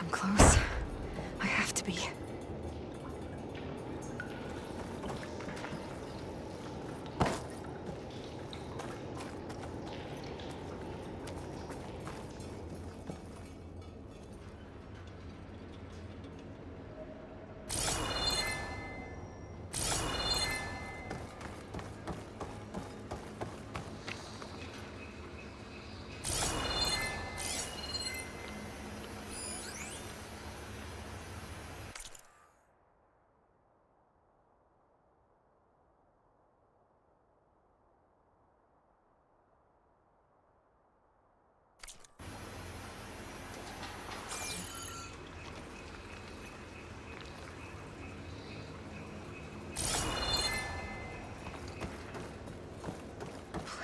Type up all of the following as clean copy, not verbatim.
I'm close. I have to be.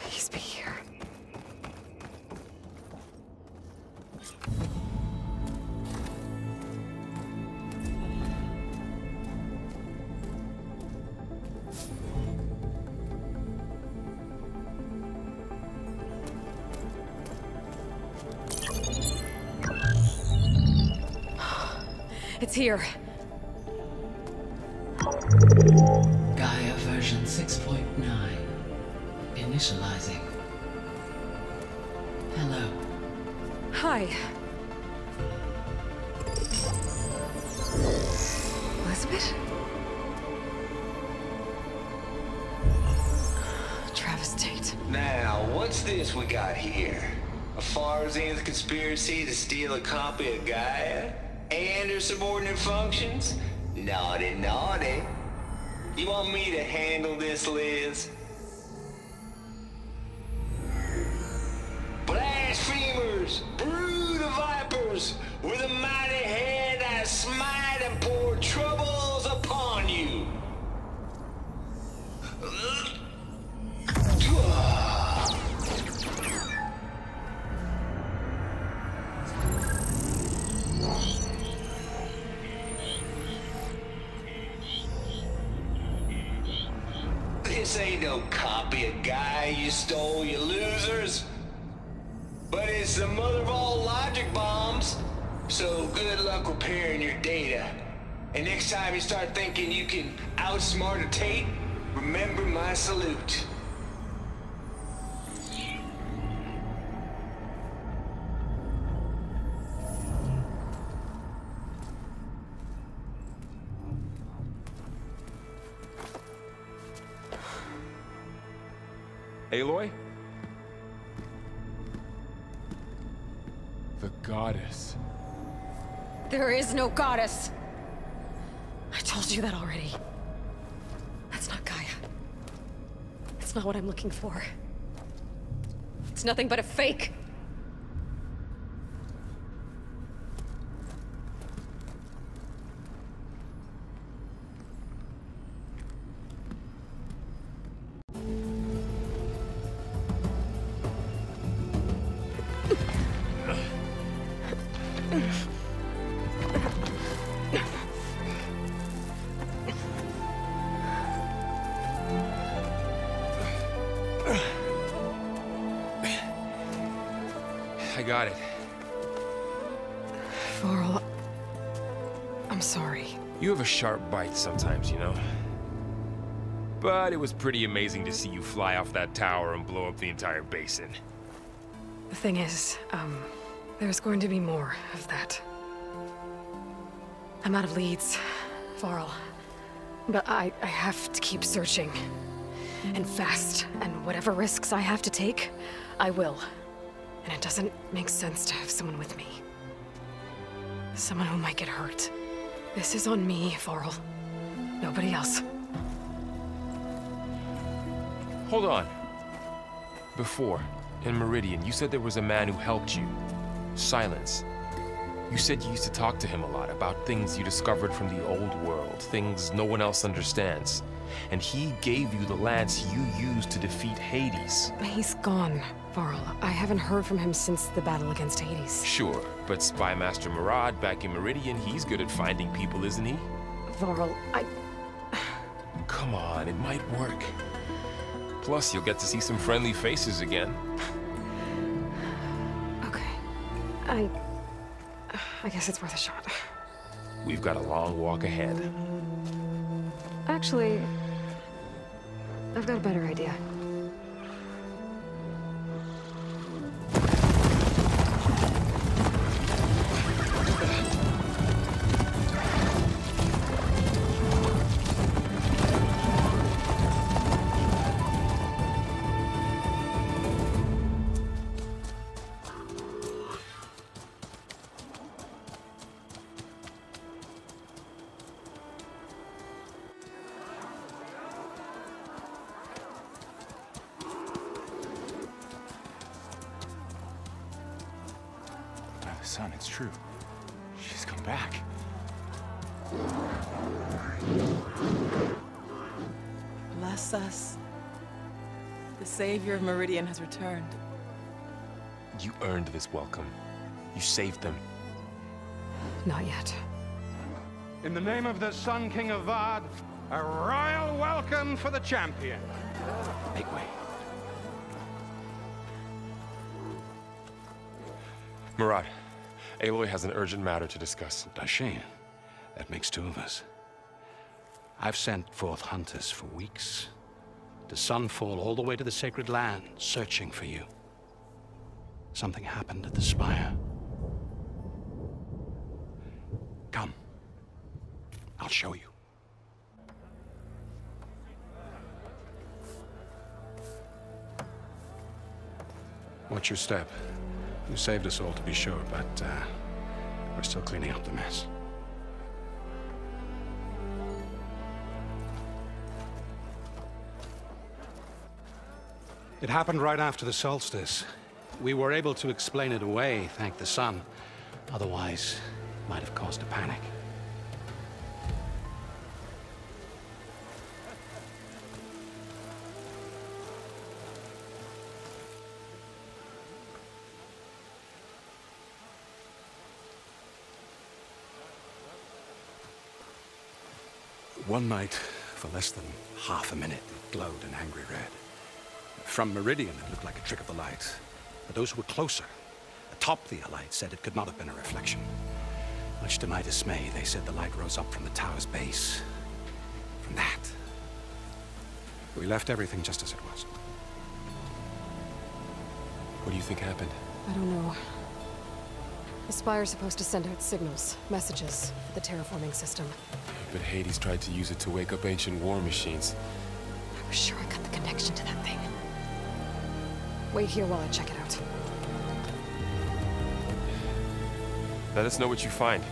Please be here. It's here. Gaia version 6.9. Initializing. Hello. Hi. Elizabeth? Travis Tate. Now, what's this we got here? A Farzan's conspiracy to steal a copy of Gaia? And her subordinate functions? Naughty, naughty. You want me to handle this, Liz? Blasphemers! Brood of vipers! With a mighty hand I smite and pour troubles upon you! This ain't no copy of Gaia you stole, you losers. But it's the mother of all logic bombs. So good luck repairing your data. And next time you start thinking you can outsmart a Tate, remember my salute. Aloy? The goddess. There is no goddess. I told you that already. That's not Gaia. It's not what I'm looking for. It's nothing but a fake. I got it. Varl, I'm sorry. You have a sharp bite sometimes, you know? But it was pretty amazing to see you fly off that tower and blow up the entire basin. The thing is, there's going to be more of that. I'm out of leads, Varl. But I have to keep searching. And fast. And whatever risks I have to take, I will. And it doesn't make sense to have someone with me. Someone who might get hurt. This is on me, Varl. Nobody else. Hold on. Before, in Meridian, you said there was a man who helped you. Silence. You said you used to talk to him a lot about things you discovered from the old world, things no one else understands. And he gave you the lance you used to defeat Hades. He's gone, Varl. I haven't heard from him since the battle against Hades. Sure, but Spy Master Murad back in Meridian, he's good at finding people, isn't he? Varl, Come on, it might work. Plus, you'll get to see some friendly faces again. Okay. I guess it's worth a shot. We've got a long walk ahead. Actually, I've got a better idea. Son, it's true. She's come back. Bless us. The savior of Meridian has returned. You earned this welcome. You saved them. Not yet. In the name of the Sun King of Vard, a royal welcome for the champion. Make way. Murad, Aloy has an urgent matter to discuss. Dashane, that makes two of us. I've sent forth hunters for weeks, to sunfall all the way to the sacred land, searching for you. Something happened at the spire. Come. I'll show you. Watch your step. You saved us all, to be sure, but we're still cleaning up the mess. It happened right after the solstice. We were able to explain it away, thank the sun. Otherwise, it might have caused a panic. One night, for less than half a minute, it glowed an angry red. From Meridian, it looked like a trick of the light. But those who were closer, atop the Allied, said it could not have been a reflection. Much to my dismay, they said the light rose up from the tower's base. From that. We left everything just as it was. What do you think happened? I don't know. The Spire's supposed to send out signals, messages, for the terraforming system. But Hades tried to use it to wake up ancient war machines. I was sure I got the connection to that thing. Wait here while I check it out. Let us know what you find.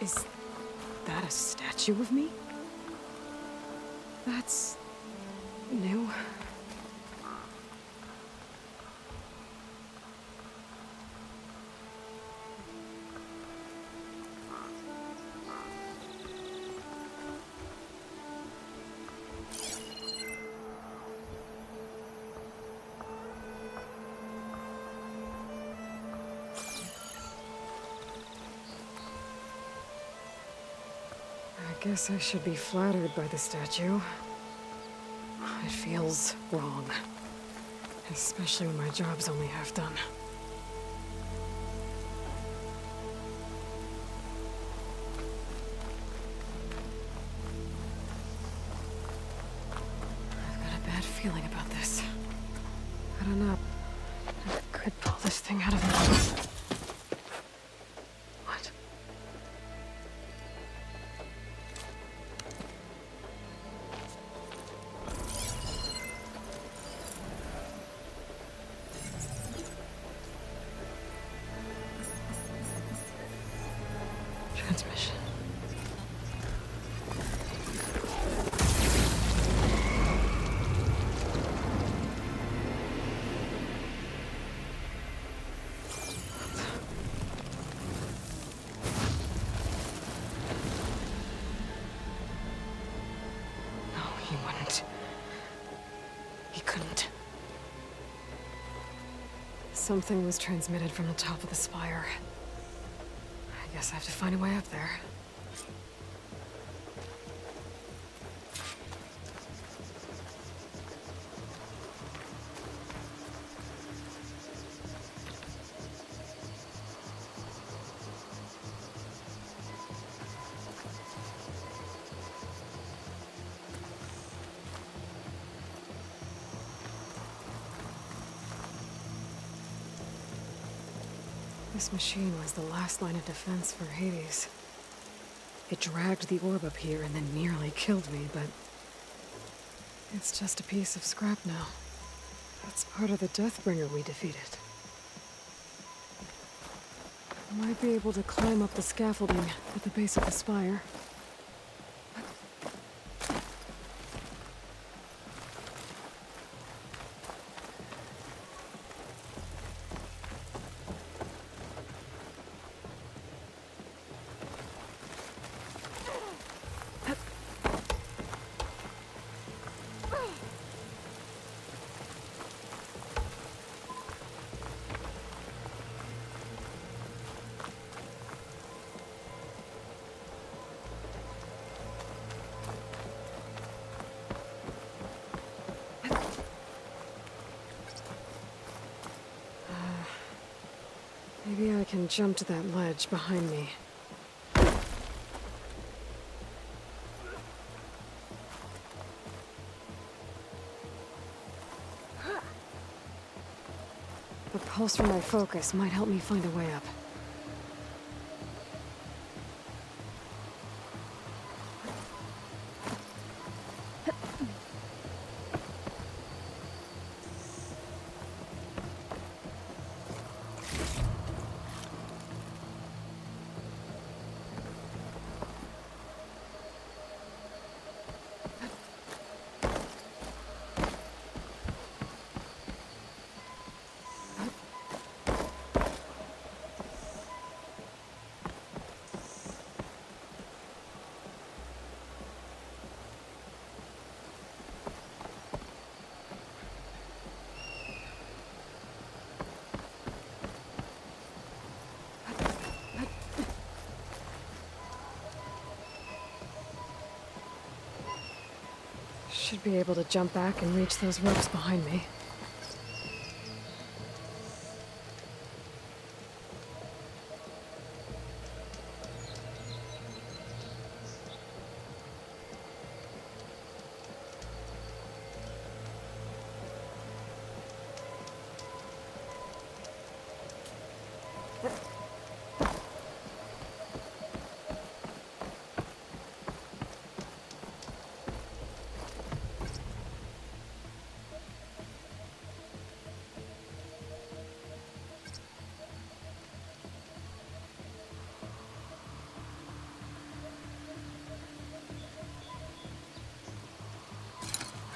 Is that a statue of me? That's new. I guess I should be flattered by the statue. It feels wrong. Especially when my job's only half done. I've got a bad feeling about this. I don't know. I could pull this thing out of me. What? Transmission. Something was transmitted from the top of the spire. I guess I have to find a way up there. This machine was the last line of defense for Hades. It dragged the orb up here and then nearly killed me, but it's just a piece of scrap now. That's part of the Deathbringer we defeated. I might be able to climb up the scaffolding at the base of the spire. Maybe I can jump to that ledge behind me. The pulse from my focus might help me find a way up. Should be able to jump back and reach those ropes behind me.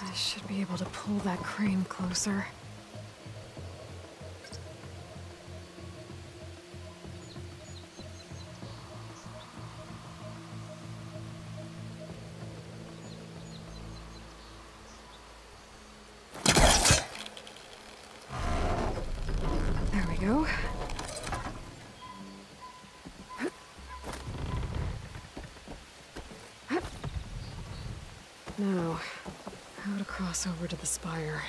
I should be able to pull that crane closer. There we go. Now, how to cross over to the spire.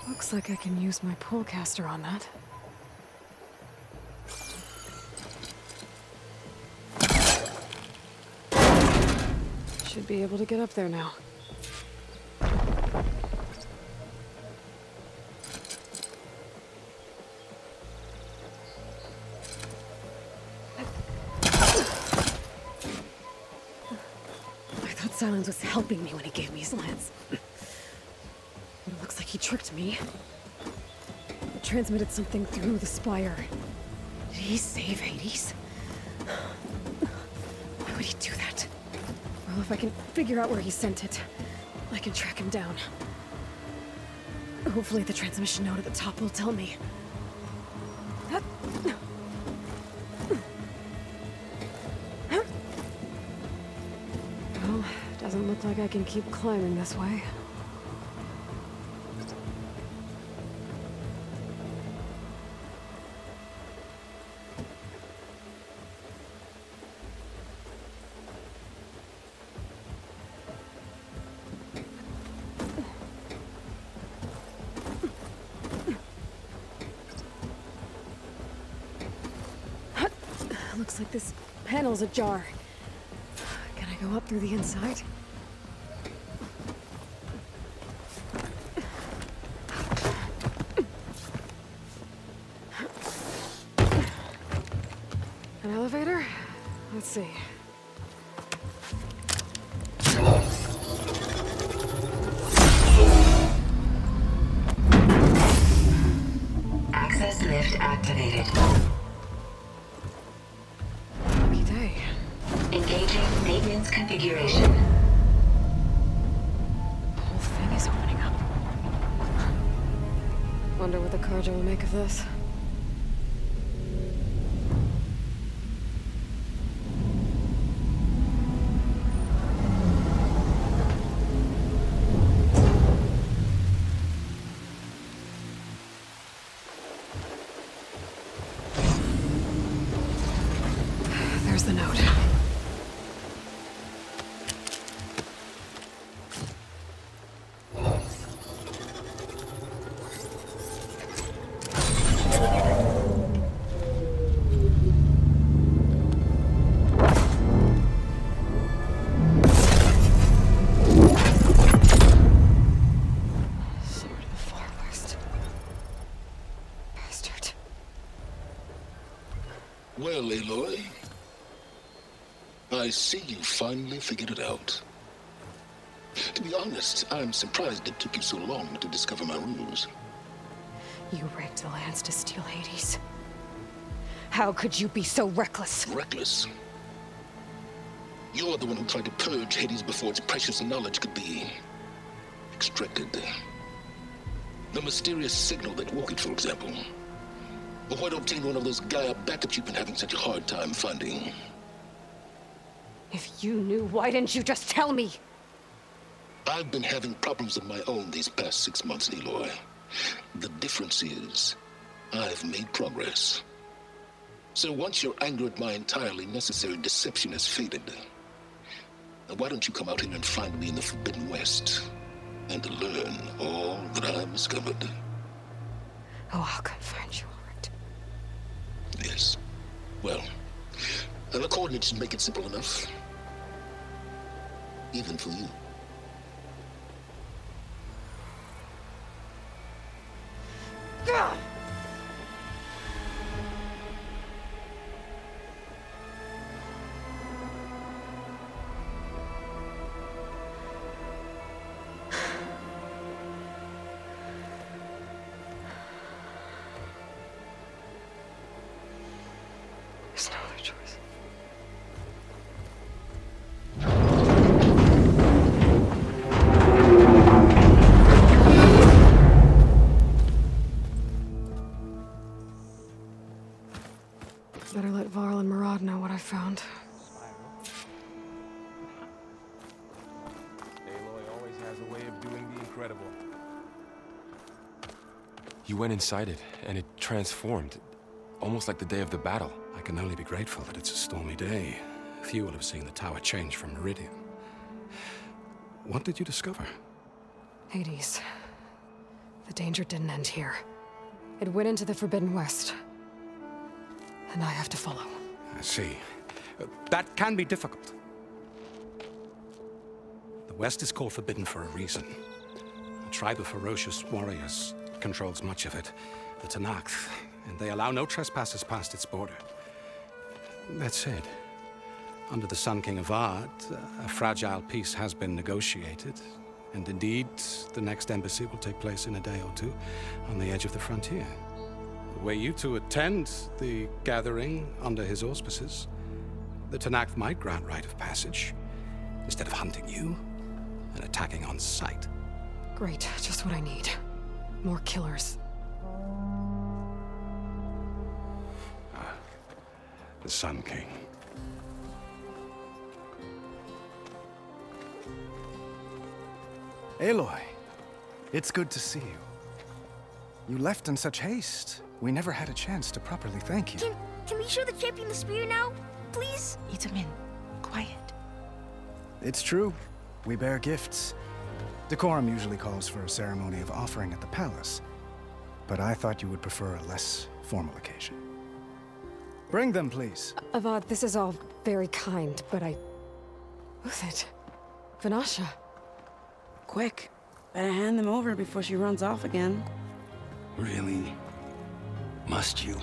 Looks like I can use my pullcaster on that. Should be able to get up there now. Silence was helping me when he gave me his lance. But it looks like he tricked me. It transmitted something through the spire. Did he save Hades? Why would he do that? Well, if I can figure out where he sent it, I can track him down. Hopefully the transmission node at the top will tell me. Doesn't look like I can keep climbing this way. Looks like this panel's ajar. Can I go up through the inside? An elevator? Let's see. Access lift activated. Engaging maintenance configuration. The whole thing is opening up. Wonder what the Carja will make of this. There's the note. Well, Aloy, I see you finally figured it out. To be honest, I'm surprised it took you so long to discover my ruse. You rigged the lands to steal Hades. How could you be so reckless? Reckless? You're the one who tried to purge Hades before its precious knowledge could be extracted. The mysterious signal that woke it, for example. But why don't obtain one of those Gaia backups you've been having such a hard time finding? If you knew, why didn't you just tell me? I've been having problems of my own these past 6 months, Aloy. The difference is, I've made progress. So once your anger at my entirely necessary deception has faded, why don't you come out here and find me in the Forbidden West and learn all that I've discovered? Oh, I'll come find you, all right. Yes. Well, the coordinates should make it simple enough. Even for you. Gah! There's no other choice. Better let Varl and Murad know what I found. Aloy always has a way of doing the incredible. You went inside it, and it transformed. Almost like the day of the battle. I can only be grateful that it's a stormy day. Few will have seen the tower change from Meridian. What did you discover? Hades. The danger didn't end here. It went into the Forbidden West. And I have to follow. I see. That can be difficult. The West is called Forbidden for a reason. A tribe of ferocious warriors controls much of it, the Tenakth, and they allow no trespassers past its border. That said, under the Sun King of Vard, a fragile peace has been negotiated, and indeed, the next embassy will take place in a day or two on the edge of the frontier. Were you to attend the gathering under his auspices, the Tenakth might grant right of passage, instead of hunting you and attacking on sight. Great, just what I need. More killers. The Sun King. Aloy, it's good to see you. You left in such haste. We never had a chance to properly thank you. Can we show the champion the spear now? Please? Itamin, quiet. It's true. We bear gifts. Decorum usually calls for a ceremony of offering at the palace, but I thought you would prefer a less formal occasion. Bring them, please. Avad, this is all very kind, but Who's it? Vanasha. Quick. Better hand them over before she runs off again. Really? Must you?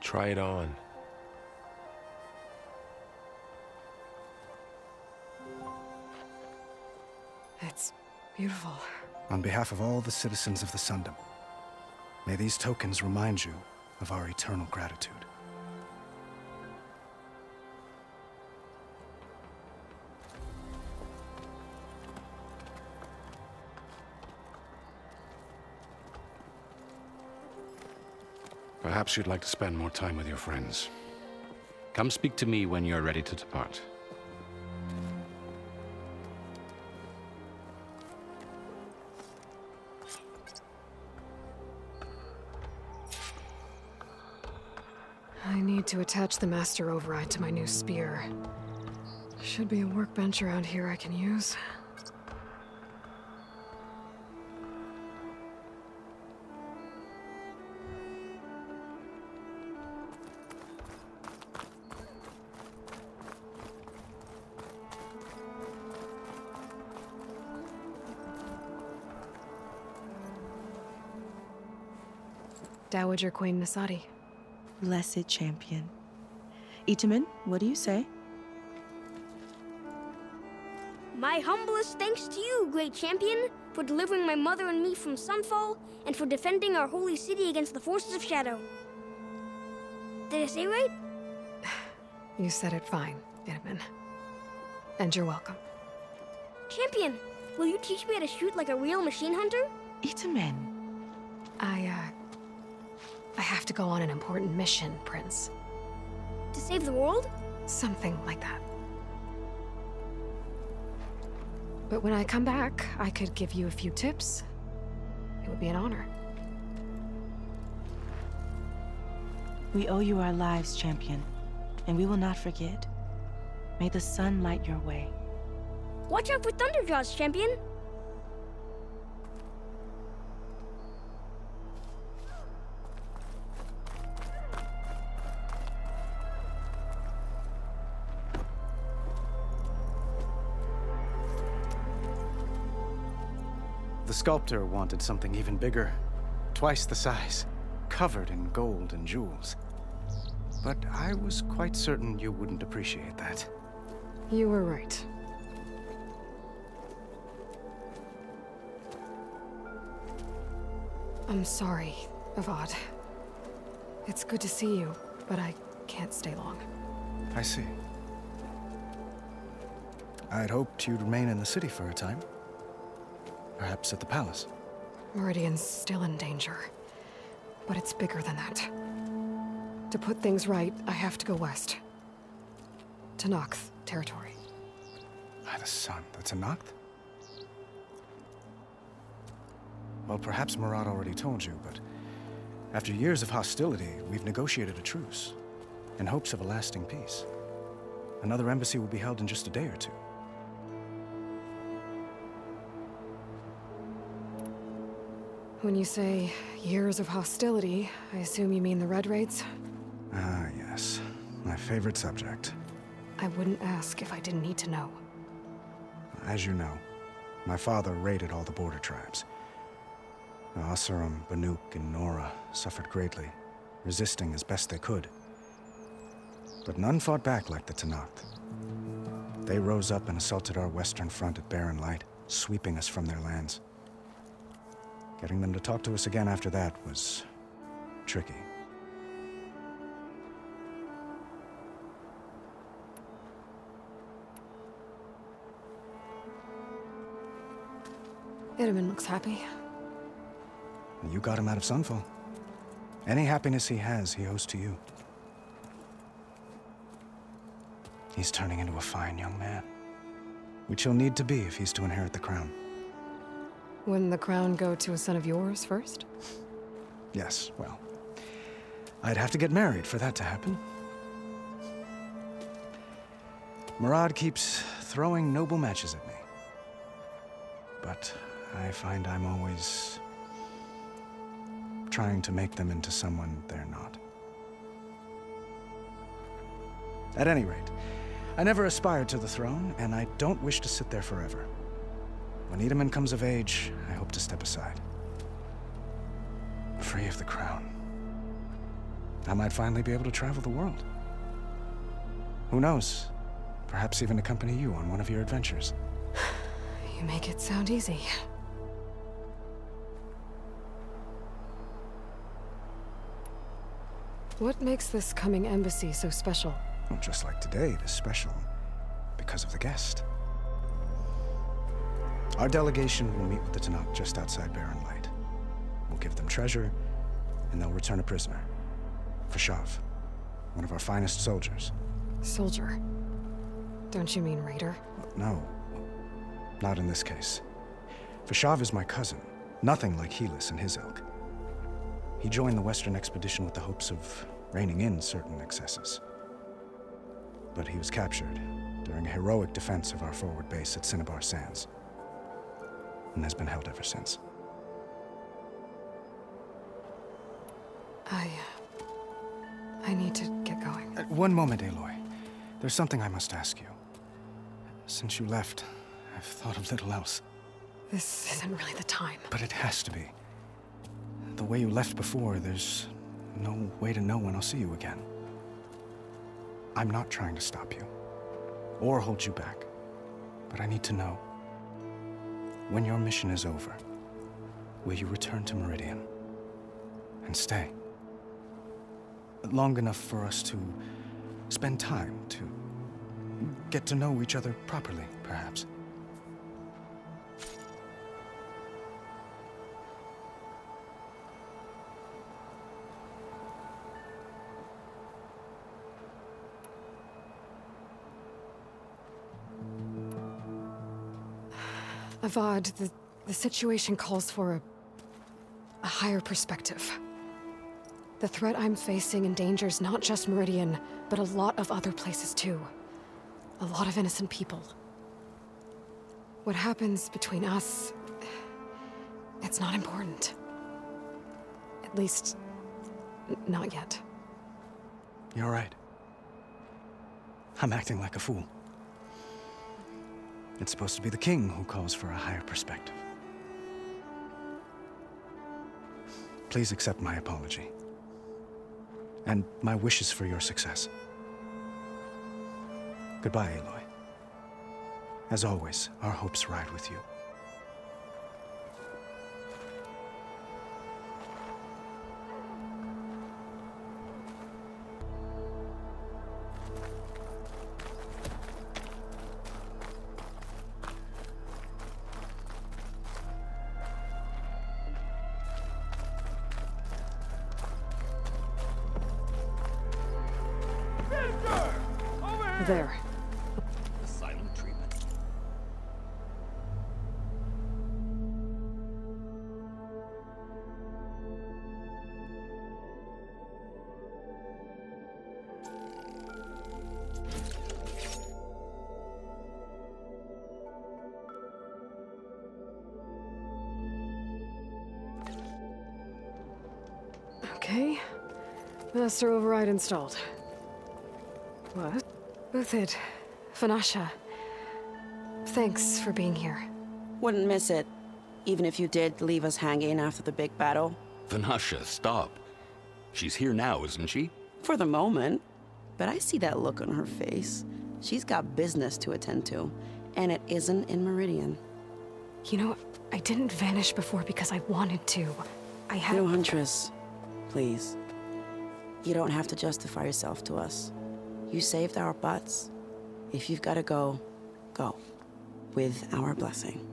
Try it on. It's beautiful. On behalf of all the citizens of the Sundom, may these tokens remind you of our eternal gratitude. Perhaps you'd like to spend more time with your friends. Come speak to me when you're ready to depart. I need to attach the master override to my new spear. Should be a workbench around here I can use. Dowager Queen Nasadi. Blessed champion. Itamin, what do you say? My humblest thanks to you, great champion, for delivering my mother and me from Sunfall, and for defending our holy city against the forces of Shadow. Did I say right? You said it fine, Itamin. And you're welcome. Champion, will you teach me how to shoot like a real machine hunter? Itamin. I have to go on an important mission, Prince. To save the world? Something like that. But when I come back, I could give you a few tips. It would be an honor. We owe you our lives, champion, and we will not forget. May the sun light your way. Watch out for Thunderjaws, champion! The sculptor wanted something even bigger, twice the size, covered in gold and jewels. But I was quite certain you wouldn't appreciate that. You were right. I'm sorry, Avad. It's good to see you, but I can't stay long. I see. I'd hoped you'd remain in the city for a time. Perhaps at the palace. Meridian's still in danger, but it's bigger than that. To put things right, I have to go west. To Noct territory. By the sun, that's a Noct? Well, perhaps Murad already told you, but after years of hostility, we've negotiated a truce, in hopes of a lasting peace. Another embassy will be held in just a day or two. When you say years of hostility, I assume you mean the Red Raids? Ah, yes. My favorite subject. I wouldn't ask if I didn't need to know. As you know, my father raided all the border tribes. The Asurum, Banuk, and Nora suffered greatly, resisting as best they could. But none fought back like the Tenakth. They rose up and assaulted our western front at Barren Light, sweeping us from their lands. Getting them to talk to us again after that was tricky. Itamin looks happy. You got him out of Sunfall. Any happiness he has, he owes to you. He's turning into a fine young man, which he'll need to be if he's to inherit the crown. Wouldn't the crown go to a son of yours first? Yes, well, I'd have to get married for that to happen. Murad keeps throwing noble matches at me. But I find I'm always trying to make them into someone they're not. At any rate, I never aspired to the throne, and I don't wish to sit there forever. When Iedemann comes of age, I hope to step aside. Free of the crown. I might finally be able to travel the world. Who knows? Perhaps even accompany you on one of your adventures. You make it sound easy. What makes this coming embassy so special? Well, just like today, it is special because of the guest. Our delegation will meet with the Tanakh just outside Barren Light. We'll give them treasure, and they'll return a prisoner. Fashav, one of our finest soldiers. Soldier? Don't you mean raider? No, not in this case. Fashav is my cousin, nothing like Helis and his ilk. He joined the Western expedition with the hopes of reining in certain excesses. But he was captured during a heroic defense of our forward base at Cinnabar Sands, and has been held ever since. I need to get going. One moment, Aloy. There's something I must ask you. Since you left, I've thought of little else. This isn't really the time. But it has to be. The way you left before, there's no way to know when I'll see you again. I'm not trying to stop you, or hold you back, but I need to know. When your mission is over, will you return to Meridian? And stay? Long enough for us to spend time, to get to know each other properly, perhaps. Avad, the situation calls for a higher perspective. The threat I'm facing endangers not just Meridian, but a lot of other places too. A lot of innocent people. What happens between us, it's not important. At least, not yet. You're right. I'm acting like a fool. It's supposed to be the king who calls for a higher perspective. Please accept my apology. And my wishes for your success. Goodbye, Aloy. As always, our hopes ride with you. There. The silent treatment. Okay. Master override installed. What? Uthid, Vanasha, thanks for being here. Wouldn't miss it, even if you did leave us hanging after the big battle. Vanasha, stop. She's here now, isn't she? For the moment. But I see that look on her face. She's got business to attend to, and it isn't in Meridian. You know, I didn't vanish before because I wanted to. I had— No, Huntress. Please. You don't have to justify yourself to us. You saved our butts. If you've got to go, go. With our blessing.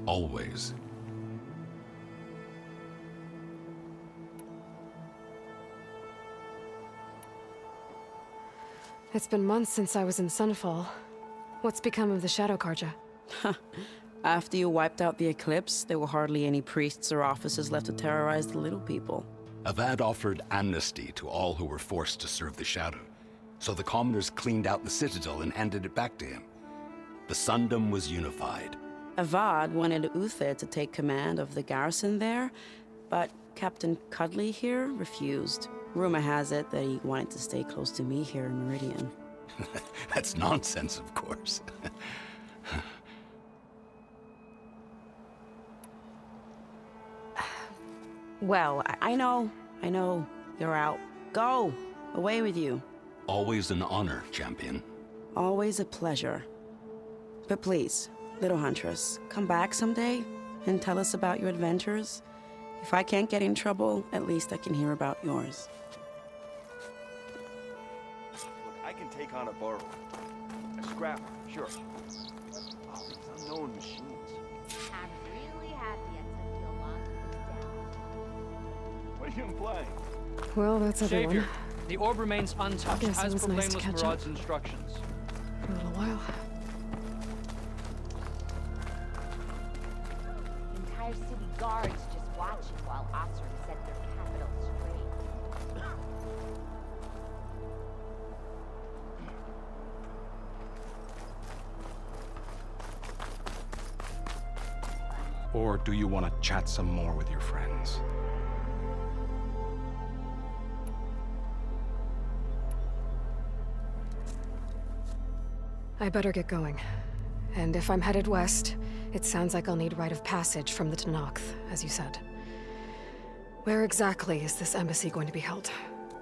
Always. It's been months since I was in Sunfall. What's become of the Shadow Karja? After you wiped out the Eclipse, there were hardly any priests or officers left to terrorize the little people. Avad offered amnesty to all who were forced to serve the Shadow. So the commoners cleaned out the Citadel and handed it back to him. The Sundom was unified. Avad wanted Uther to take command of the garrison there, but Captain Cuddly here refused. Rumor has it that he wanted to stay close to me here in Meridian. That's nonsense, of course. Well, I know. You're out. Go! Away with you. Always an honor, champion. Always a pleasure. But please, little huntress, come back someday and tell us about your adventures. If I can't get in trouble, at least I can hear about yours. Look, I can take on a burrow. A scrapper, sure. Oh, these unknown machines. I'm really happy I took you along to put down. What are you implying? Well, that's everyone. Savior, the orb remains untouched Guess it as was per nice to Blameless catch Maraud's up. instructions. For a little while. The entire city guards just watching while Osram set their capital straight. Or do you want to chat some more with your friends? I better get going. And if I'm headed west, it sounds like I'll need rite of passage from the Tenakth, as you said. Where exactly is this embassy going to be held?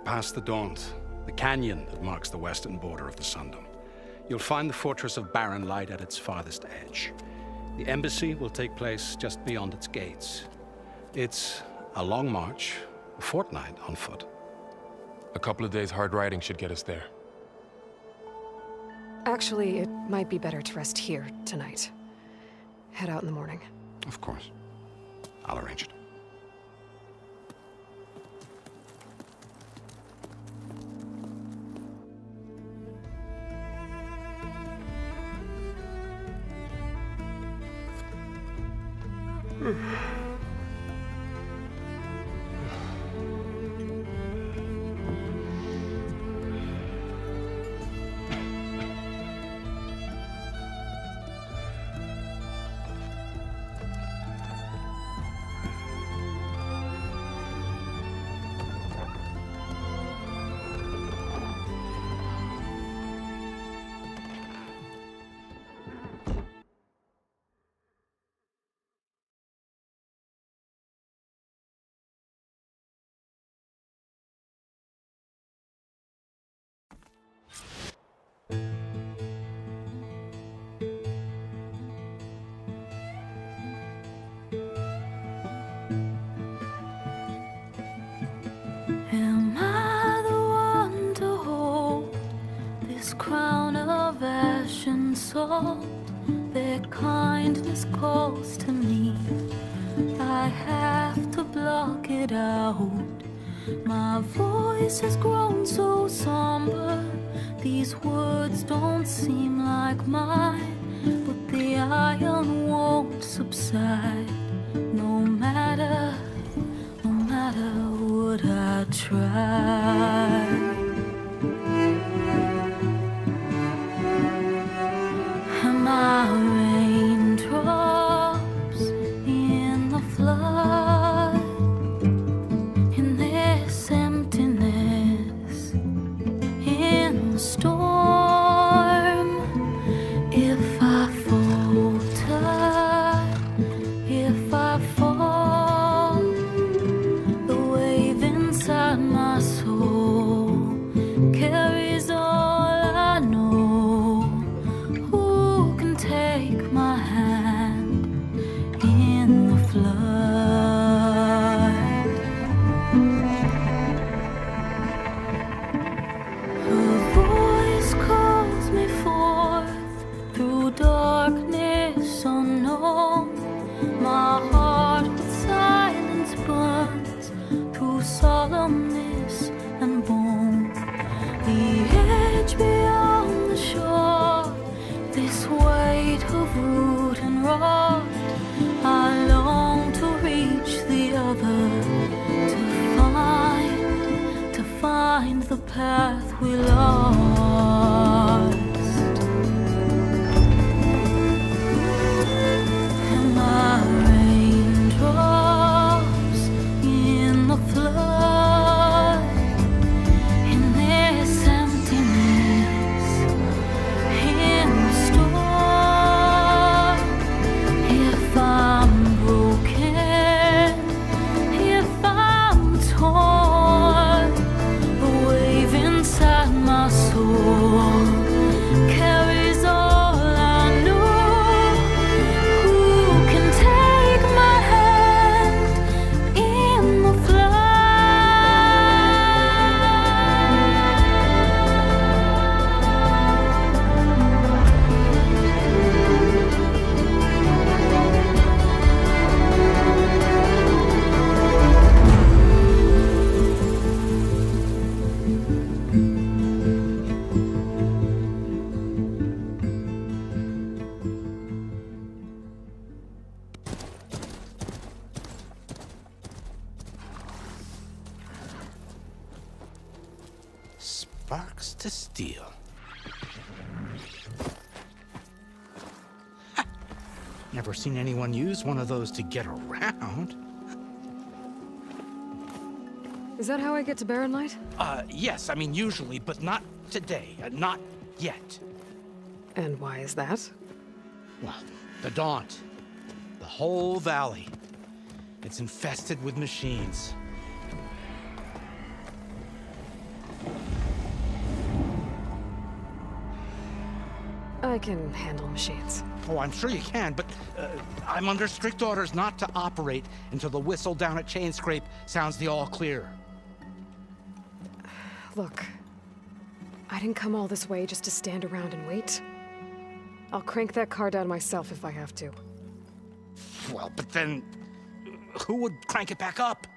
Past the Daunt, the canyon that marks the western border of the Sundom. You'll find the fortress of Barren Light at its farthest edge. The embassy will take place just beyond its gates. It's a long march, a fortnight on foot. A couple of days hard riding should get us there. Actually, it might be better to rest here tonight. Head out in the morning. Of course. I'll arrange it. Am I the one to hold this crown of ash and salt? Their kindness calls to me. I have to block it out. My voice has grown so somber. These words don't seem like mine, but the iron won't subside. No matter what I try. Am I raindrops in the flood? In this emptiness, in the storm. If I falter, if I fall, the wave inside my soul carries all I know. Who can take my hand in the flood? Her voice calls me forth through darkness unknown. My heart with silence burns through solemnness and bone. The edge beyond rod. I long to reach the other, to find the path we lost. And my raindrops in the flood, in this emptiness, in the storm. If I'm broken, if I'm torn, the wave inside my soul carries all I know. Who can take my hand in the Sparks to steel. Ha! Never seen anyone use one of those to get around. Is that how I get to Barren Light? Yes, I mean usually, but not today. Not yet. And why is that? Well, the Daunt. The whole valley. It's infested with machines. I can handle machines. Oh, I'm sure you can, but I'm under strict orders not to operate until the whistle down at Chainscrape sounds the all clear. Look, I didn't come all this way just to stand around and wait. I'll crank that car down myself if I have to. Well, but then who would crank it back up?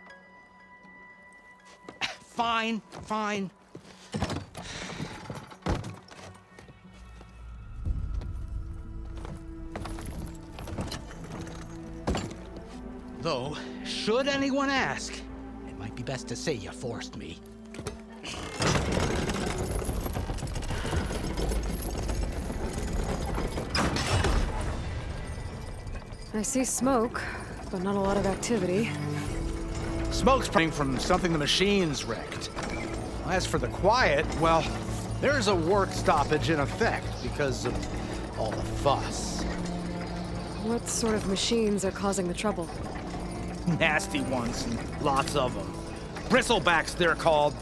Fine, fine. Though, should anyone ask, it might be best to say you forced me. I see smoke, but not a lot of activity. Smoke's coming from something the machines wrecked. As for the quiet, well, there's a work stoppage in effect because of all the fuss. What sort of machines are causing the trouble? Nasty ones, and lots of them. Bristlebacks, they're called.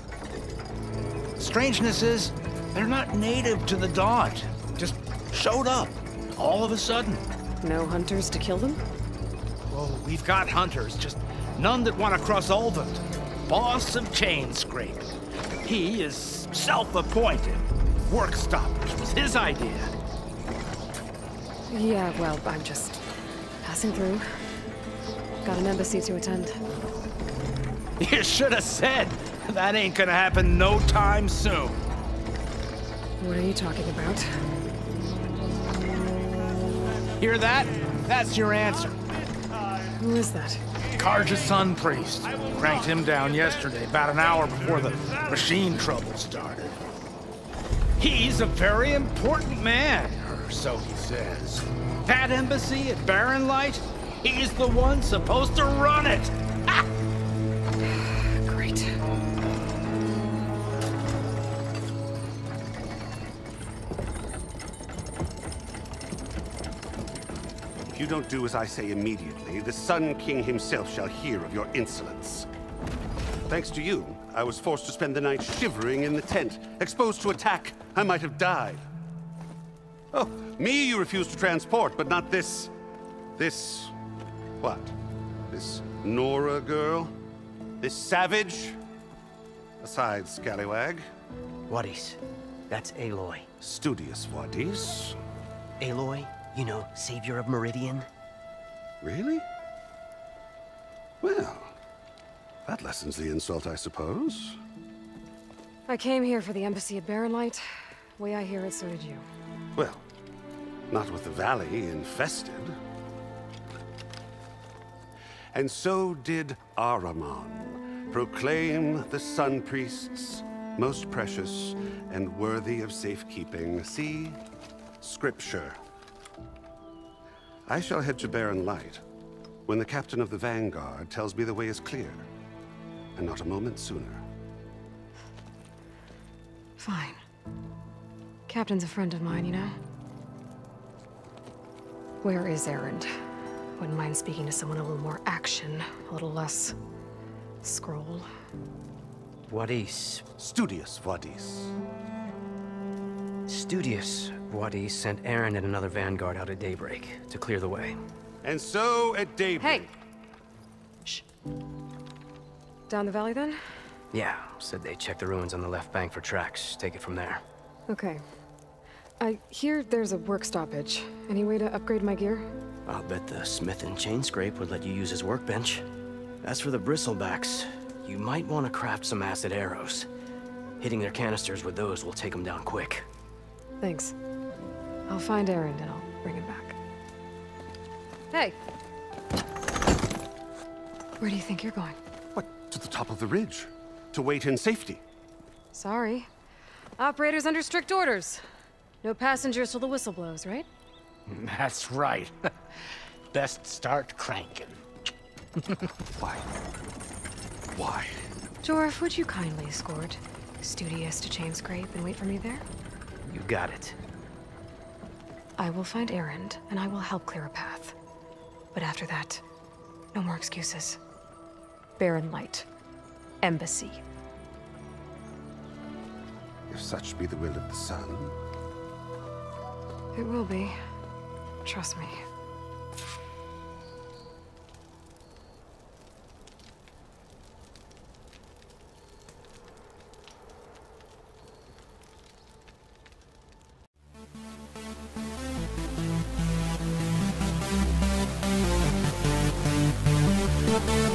Strangeness is, they're not native to the Daunt. Just showed up, all of a sudden. No hunters to kill them? Well, we've got hunters, just none that want to cross Ulvund. Boss of Chainscrape. He is self-appointed. Work stoppage was his idea. Yeah, well, I'm just passing through. Got an embassy to attend. You should have said. That ain't gonna happen no time soon. What are you talking about? Hear that? That's your answer. Who is that? Karja's son priest. Cranked him down yesterday, about an hour before the machine trouble started. He's a very important man, or so he says. That embassy at Barren Light, he's the one supposed to run it. Ah! Great. If you don't do as I say immediately, the Sun King himself shall hear of your insolence. Thanks to you, I was forced to spend the night shivering in the tent. Exposed to attack, I might have died. Oh, me you refuse to transport, but not this... what? This Nora girl? This savage? Aside, scallywag. Wadis. That's Aloy. Studious Wadis. Aloy, you know, savior of Meridian. Really? Well, that lessens the insult, I suppose. I came here for the embassy at Barren Light. Way I hear it, so did you. Well, not with the valley infested. And so did Ahriman, proclaim the Sun Priests most precious and worthy of safekeeping. See Scripture. I shall head to Barren Light when the captain of the Vanguard tells me the way is clear, and not a moment sooner. Fine. Captain's a friend of mine, you know? Where is Erend? Wouldn't mind speaking to someone a little more action, a little less scroll. Wadis. Studious Wadis. Studious Wadis sent Erend and another Vanguard out at daybreak to clear the way. And so at daybreak... Hey! Shh. Down the valley then? Yeah, said they check the ruins on the left bank for tracks. Take it from there. Okay. I hear there's a work stoppage. Any way to upgrade my gear? I'll bet the smith and chain scrape would let you use his workbench. As for the bristlebacks, you might want to craft some acid arrows. Hitting their canisters with those will take them down quick. Thanks. I'll find Erend and I'll bring him back. Hey! Where do you think you're going? What, to the top of the ridge? To wait in safety? Sorry. Operator's under strict orders. No passengers till the whistle blows, right? That's right. Best start cranking. Why? Why? Jorf, would you kindly escort Studious to Chain Scrape and wait for me there? You got it. I will find Erend, and I will help clear a path. But after that, no more excuses. Barren Light. Embassy. If such be the will of the sun. It will be. Trust me. We'll be right back.